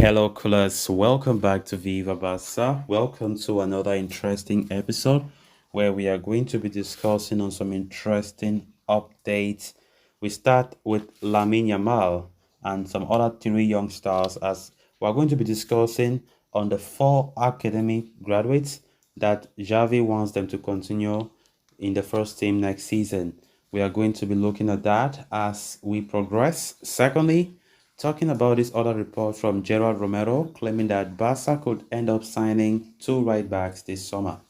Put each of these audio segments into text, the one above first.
Hello, coolers. Welcome back to Viva Basa. Welcome to another interesting episode where we are going to be discussing on some interesting updates. We start with Lamine Yamal and some other three young stars as we're going to be discussing on the four academy graduates that Xavi wants them to continue in the first team next season. We are going to be looking at that as we progress. Secondly, talking about this other report from Gerard Romero claiming that Barca could end up signing two right backs this summer.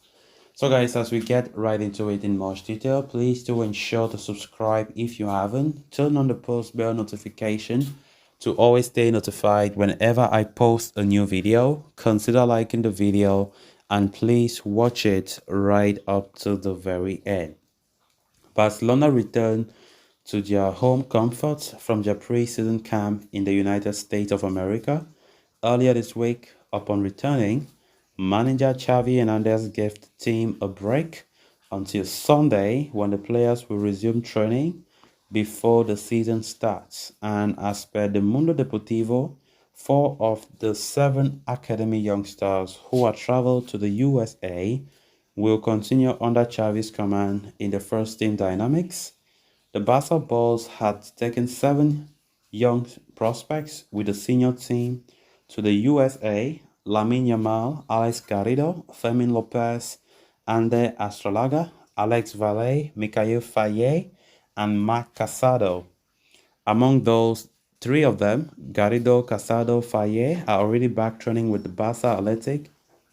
So guys, as we get right into it in much detail, please do ensure to subscribe if you haven't. Turn on the post bell notification to always stay notified whenever I post a new video. Consider liking the video and please watch it right up to the very end. Barcelona returned to their home comfort from their pre-season camp in the United States of America. Earlier this week, upon returning, manager Xavi Hernandez gave the team a break until Sunday when the players will resume training before the season starts. And as per the Mundo Deportivo, four of the seven academy youngsters who have traveled to the USA will continue under Xavi's command in the first team dynamics. The Barca Bulls had taken seven young prospects with the senior team to the USA: Lamine Yamal, Alex Garrido, Fermin Lopez, Ander Astrolaga, Alex Valle, Mikhail Faye, and Marc Casado. Among those, three of them, Garrido, Casado, Faye, are already back training with the Barca Athletic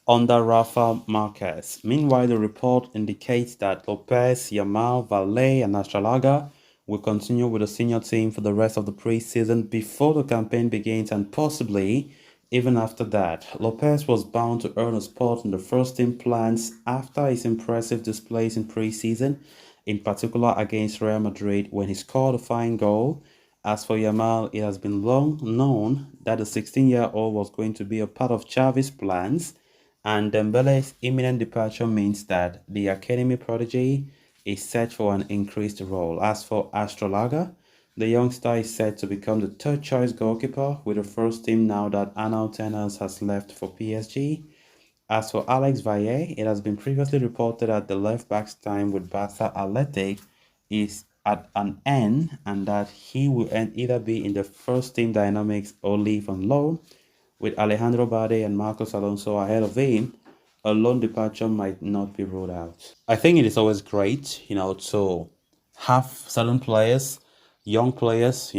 under Rafa Marquez. Meanwhile, the report indicates that Lopez, Yamal, Valle, and Astralaga will continue with the senior team for the rest of the preseason before the campaign begins and possibly even after that. Lopez was bound to earn a spot in the first team plans after his impressive displays in preseason, in particular against Real Madrid when he scored a fine goal. As for Yamal, it has been long known that the 16-year-old was going to be a part of Xavi's plans, and Dembele's imminent departure means that the academy prodigy is set for an increased role. As for Astrolaga, the youngster is set to become the third choice goalkeeper with the first team now that Arnaud Tenas has left for PSG. As for Alex Valle, it has been previously reported that the left back's time with Barca Athletic is at an end and that he will either be in the first team dynamics or leave on loan. With Alejandro Bade and Marcos Alonso ahead of him, a loan departure might not be ruled out. I think it is always great, to have certain players, young players,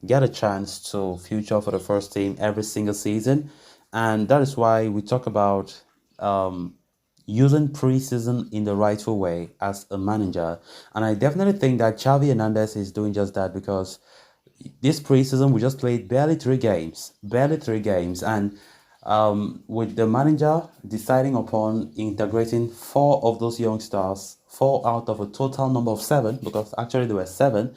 get a chance to future for the first team every single season. And that is why we talk about using preseason in the rightful way as a manager. And I definitely think that Xavi Hernandez is doing just that because this preseason we just played barely three games, and with the manager deciding upon integrating four of those young stars, four out of a total number of seven, because actually there were seven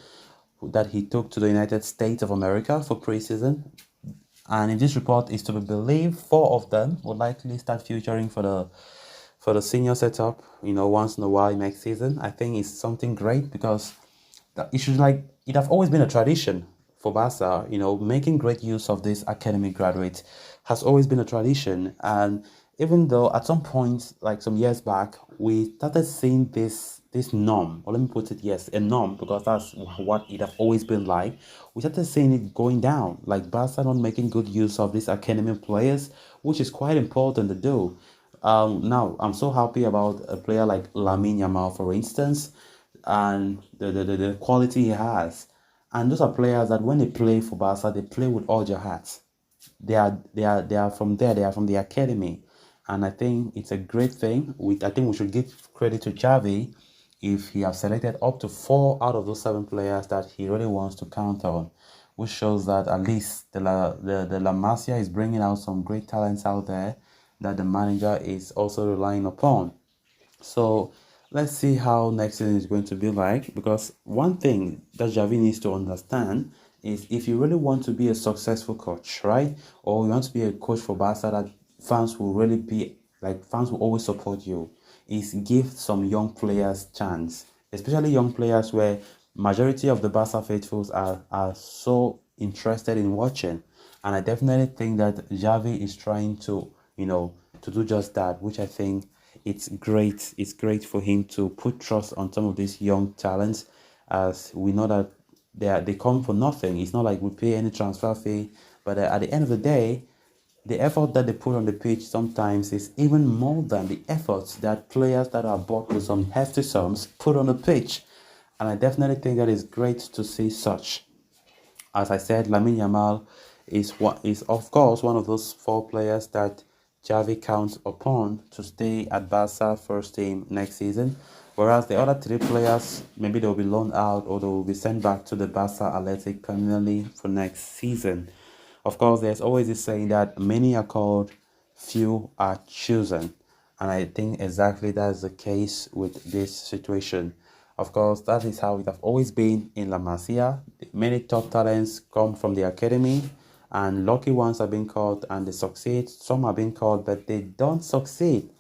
that he took to the United States of America for preseason. And if this report is to be believed, four of them will likely start featuring for the senior setup, once in a while next season. I think it's something great because it should it have always been a tradition for Barca, making great use of this academic graduate has always been a tradition. And even though at some point, like some years back, we started seeing this norm, or let me put it, yes, a norm, because that's what it have always been like. We started seeing it going down, like Barca not making good use of these academic players, which is quite important to do. Now, I'm so happy about a player like Lamine Yamal, for instance, and the quality he has. And those are players that when they play for Barca, they play with all their hearts. They are from there. They are from the academy, and I think it's a great thing. I think we should give credit to Xavi if he has selected up to four out of those seven players that he really wants to count on, which shows that at least the La Masia is bringing out some great talents out there that the manager is also relying upon. So let's see how next season is going to be like, because one thing that Xavi needs to understand is if you really want to be a successful coach, right? Or you want to be a coach for Barca that fans will really be like, fans will always support you, is give some young players chance, especially young players where majority of the Barca faithfuls are so interested in watching. And I definitely think that Xavi is trying to, to do just that, which I think it's great. It's great for him to put trust on some of these young talents, as we know that they come for nothing. It's not like we pay any transfer fee, but at the end of the day, the effort that they put on the pitch sometimes is even more than the efforts that players that are bought with some hefty sums put on the pitch. And I definitely think that is great to see such. As I said, Lamine Yamal is of course one of those four players that Xavi counts upon to stay at Barca first team next season. Whereas the other three players, maybe they'll be loaned out or they'll be sent back to the Barca Athletic permanently for next season. Of course, there's always this saying that many are called, few are chosen. And I think exactly that is the case with this situation. Of course, that is how it has always been in La Masia. Many top talents come from the academy, and lucky ones are being called and they succeed. Some are being called, but they don't succeed.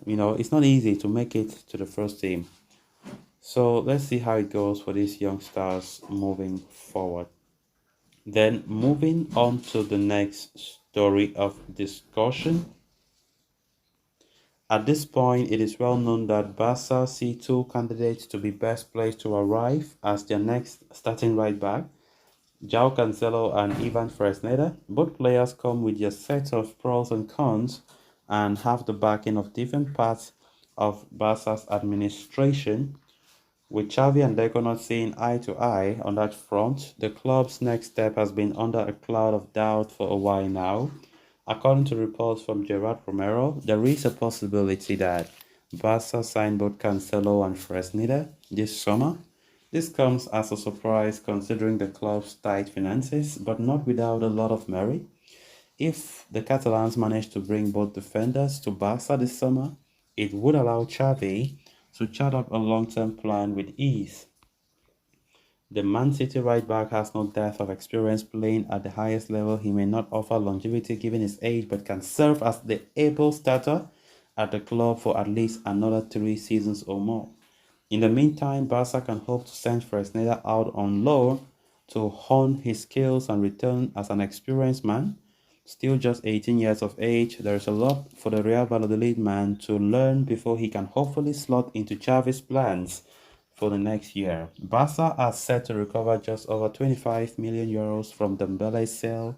It's not easy to make it to the first team. So let's see how it goes for these young stars moving forward. Then moving on to the next story of discussion. At this point, it is well known that Barca see two candidates to be best placed to arrive as their next starting right back, João Cancelo and Ivan Fresneda. Both players come with their set of pros and cons and have the backing of different parts of Barca's administration. With Xavi and Deco not seeing eye to eye on that front, the club's next step has been under a cloud of doubt for a while now. According to reports from Gerard Romero, there is a possibility that Barca sign both Cancelo and Fresneda this summer. This comes as a surprise considering the club's tight finances, but not without a lot of merit. If the Catalans manage to bring both defenders to Barca this summer, it would allow Xavi to chart up a long-term plan with ease. The Man City right back has no depth of experience playing at the highest level. He may not offer longevity given his age, but can serve as the able starter at the club for at least another 3 seasons or more. In the meantime, Barca can hope to send Fresneda out on loan to hone his skills and return as an experienced man. Still just 18 years of age, there is a lot for the Real Valladolid man to learn before he can hopefully slot into Xavi's plans for the next year. Barca are set to recover just over 25 million euros from Dembele's sale.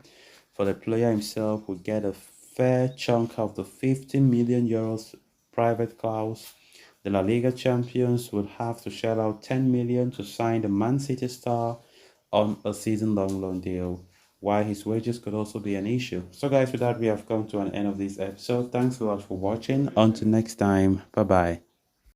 For the player himself, would get a fair chunk of the 15 million euros private clause. The La Liga champions would have to shell out 10 million to sign the Man City star on a season-long loan deal, while his wages could also be an issue. So guys, with that, we have come to an end of this episode. Thanks a lot for watching. Until next time, bye bye.